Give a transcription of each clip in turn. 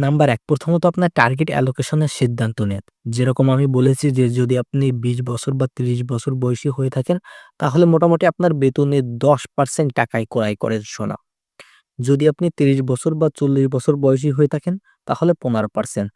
Number ১ প্রথমত আপনার target অ্যালোকেশনের সিদ্ধান্ত নেন। যেরকম আমি বলেছি যে যদি আপনি ২০ বছর বা ৩০ বছর বয়সী হয়ে থাকেন, তাহলে মোটামুটি আপনার বেতনের ১০% টাকায় ক্রয় করেন সোনা। যদি আপনি ৩০ বছর বা ৪০ বছর বয়সী হয়ে থাকেন, তাহলে ১৫%।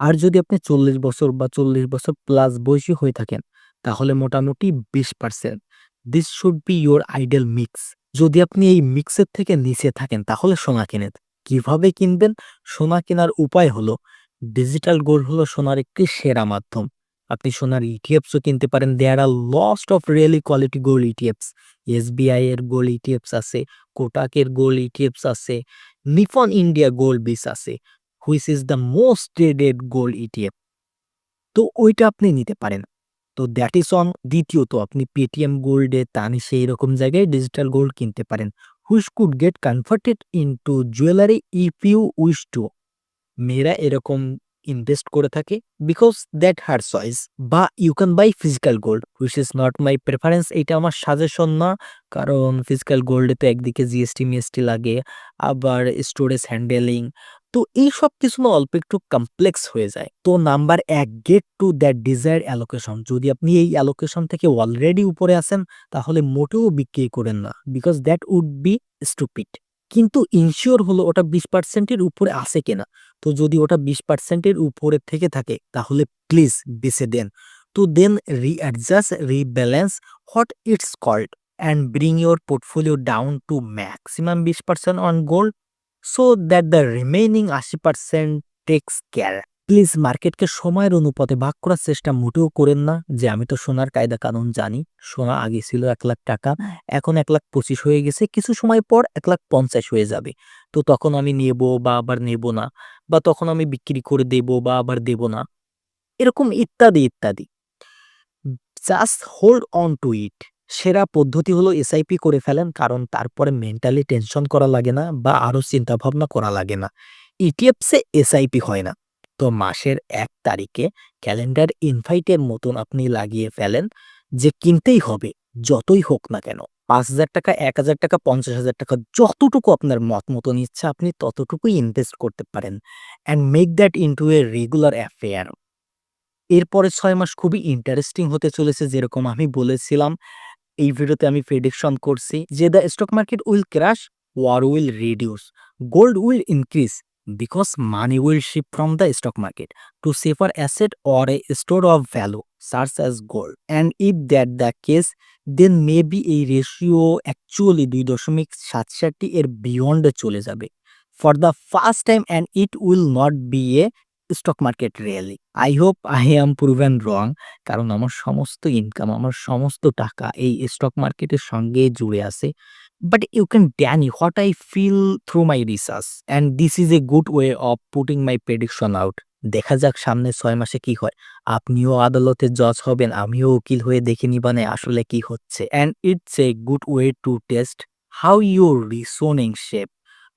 আর যদি আপনি ৪০ বছর বা ৪০ বছর প্লাস বয়সী হয়ে থাকেন, তাহলে মোটামুটি ২০%। This should be your ideal mix. যদি আপনি এই মিক্সের থেকে নিচে থাকেন, তাহলে সোনা কিনেন। কিভাবে কিনবেন? সোনা কেনার উপায় হলো, ডিজিটাল গোল্ড হলো সোনার একটি সেরা মাধ্যম। আপনি সোনার ইটিএফস ও কিনতে পারেন। There are lot of really quality gold ETFs. SBI এর গোল্ড ইটিএফস আছে, কোটাকের গোল্ড ইটিএফস আছে, নিপন ইন্ডিয়া গোল্ড বিস আছে, which is the most traded gold ETF. তো ওইটা আপনি নিতে পারেন। তো দ্যাট ইজ অন। দ্বিতীয়ত আপনি পেটিএম গোল্ডে তানিশে এরকম জায়গায় ডিজিটাল গোল্ড কিনতে পারেন। Which could get converted into jewellery if you wish to. মেয়েরা এরকম ইনভেস্ট করে থাকে বিকজ দ্যাট হার চয়েস। বা you can buy physical gold which is not my preference. এটা আমার সাজেশন না, কারণ ফিজিক্যাল গোল্ডে তো একদিকে জিএসটি মিএসটি লাগে, আবার স্টোরেজ হ্যান্ডেলিং, তো এই সব কিছু না অল্প একটু কমপ্লেক্স হয়ে যায়। তো number ১, get to that desire allocation. যদি আপনি এই অ্যালোকেশন থেকে অলরেডি উপরে আছেন, তাহলে মোটেও বিক্রি করেন না, because that would be stupid. কিন্তু ইনশিওর হলো ওটা ২০% এর উপরে আছে কিনা। তো যদি ওটা ২০% এর উপরে থেকে থাকে, তাহলে প্লিজ বেচে দেন। তো then readjust, rebalance what it's called, and bring your portfolio down to maximum ২০% on gold, so that the remaining ৮০% takes care. Please মার্কেটকে সময়ের অনুপাতে ভাগ করার চেষ্টা মোটেও করেন না যে আমি তো সোনার কায়দা কানুন জানি। সোনা আগে ছিল ১,০০,০০০ টাকা, এখন ১,২৫,০০০ হয়ে গেছে, কিছু সময় পর ১,৫০,০০০ হয়ে যাবে। তো তখন আমি নেব বা আবার নেব না, বা তখন আমি বিক্রি করে দেব বা আবার দেব না। এরকম ইত্যাদি, ইত্যাদি। জাস্ট হোল্ড অন টু ইট। সেরা পদ্ধতি হলো এসআইপি করে ফেলেন, কারণ তারপরে মেন্টালি টেনশন করা লাগে না বা আরো চিন্তা ভাবনা করা লাগে না। ইটিএফসে এসআইপি হয় না। তো মাসের ১ তারিখে ক্যালেন্ডার ইনভাইটের মতন আপনি লাগিয়ে ফেলেন যে কিনতেই হবে, যতই হোক না কেন। ৳৫,০০০, ৳১,০০০, ৳৫০,০০০, যতটুকু আপনার মত মতন ইচ্ছা আপনি ততটুকুই ইনভেস্ট করতে পারেন, and make that into a regular affair. এরপরের ৬ মাস খুবই ইন্টারেস্টিং হতে চলেছে। যেরকম আমি বলেছিলাম, এই ভিডিওতে আমি প্রেডিকশন করছি যে the stock market will crash, war will reduce, gold will increase, because money will shift from the stock market to safer asset or a store of value সার্চ as gold. And if that the case, then may be এই ratio actually ২.৬৭ এর বিয়ন্ডে চলে যাবে for the first time, and it will not be a stock market really. I hope I am proven wrong, কারণ আমার সমস্ত income, আমার সমস্ত টাকা এই স্টক মার্কেটের সঙ্গে জুড়ে আছে। But you can deny what I feel through my research, and this is a good way of putting my prediction out. দেখা যাক সামনে ৬ মাসে কি হয়। আপনিও আদালতে জজ হবেন, আমিও উকিল হয়ে দেখে নিবানে আসলে কি হচ্ছে। And it's a good way to test how your reasoning shape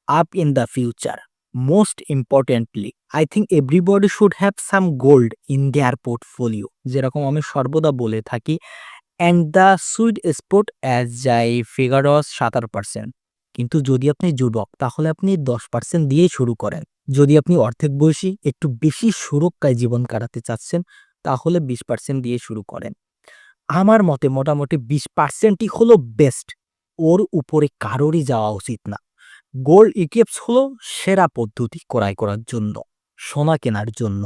up in the future. Most importantly, I think everybody should have some gold in their portfolio. যেরকম আমি সর্বদা বলে থাকি, and the sweet spot as I figure was ৭০%। কিন্তু যদি আপনি যুবক, তাহলে আপনি ১০% দিয়েই শুরু করেন। যদি আপনি অর্ধেক বয়সী, একটু বেশি সুরক্ষায় জীবন কাটাতে চাচ্ছেন, তাহলে ২০% দিয়ে শুরু করেন। আমার মতে মোটামুটি ২০%ই হলো বেস্ট। ওর উপরে কারোরই যাওয়া উচিত না। গোল্ড ইটিএফস হলো সেরা পদ্ধতি ক্রয় করার জন্য, সোনা কেনার জন্য।